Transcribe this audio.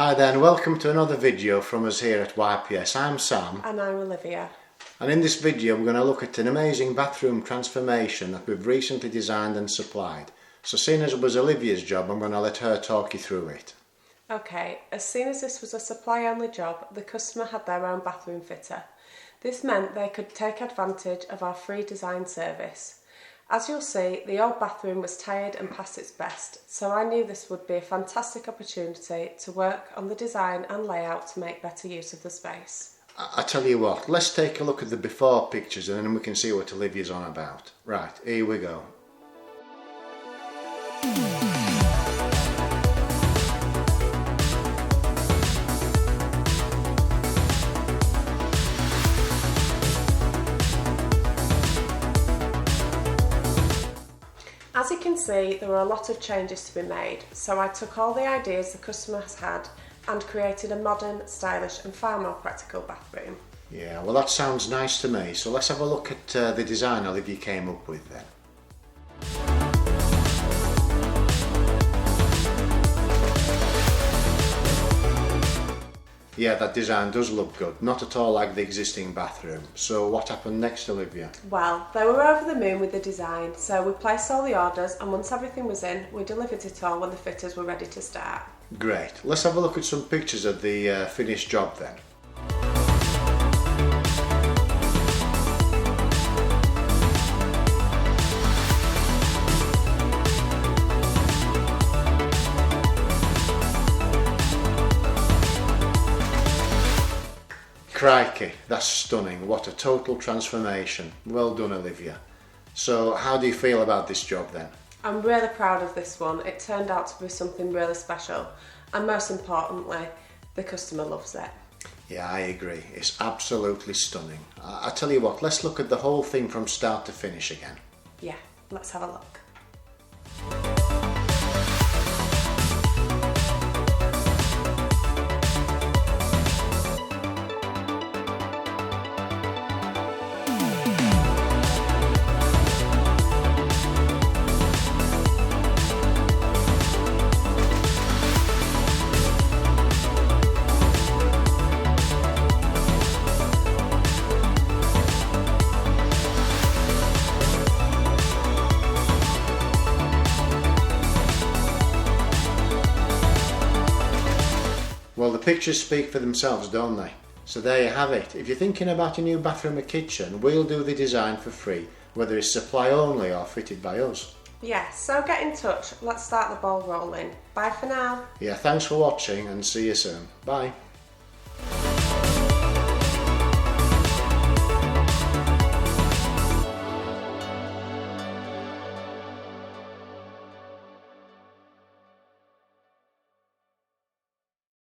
Hi there and welcome to another video from us here at YPS. I'm Sam. And I'm Olivia. And in this video we're going to look at an amazing bathroom transformation that we've recently designed and supplied. So seeing as it was Olivia's job, I'm going to let her talk you through it. Okay, as soon as this was a supply only job, the customer had their own bathroom fitter. This meant they could take advantage of our free design service. As you'll see, the old bathroom was tired and past its best, so I knew this would be a fantastic opportunity to work on the design and layout to make better use of the space. I tell you what, let's take a look at the before pictures and then we can see what Olivia's on about. Right, here we go. As you can see, there were a lot of changes to be made, so I took all the ideas the customer has had and created a modern, stylish and far more practical bathroom. Yeah, well that sounds nice to me, so let's have a look at the design Olivia came up with then. Yeah, that design does look good, not at all like the existing bathroom. So what happened next, Olivia? Well, they were over the moon with the design, so we placed all the orders and once everything was in, we delivered it all when the fitters were ready to start. Great, let's have a look at some pictures of the finished job then. Crikey, that's stunning. What a total transformation. Well done, Olivia. So how do you feel about this job then? I'm really proud of this one. It turned out to be something really special and most importantly, the customer loves it. Yeah, I agree. It's absolutely stunning. I tell you what, let's look at the whole thing from start to finish again. Yeah, let's have a look. Well, the pictures speak for themselves, don't they? So there you have it. If you're thinking about a new bathroom or kitchen, we'll do the design for free, whether it's supply only or fitted by us. Yeah, so get in touch. Let's start the ball rolling. Bye for now. Yeah, thanks for watching and see you soon. Bye.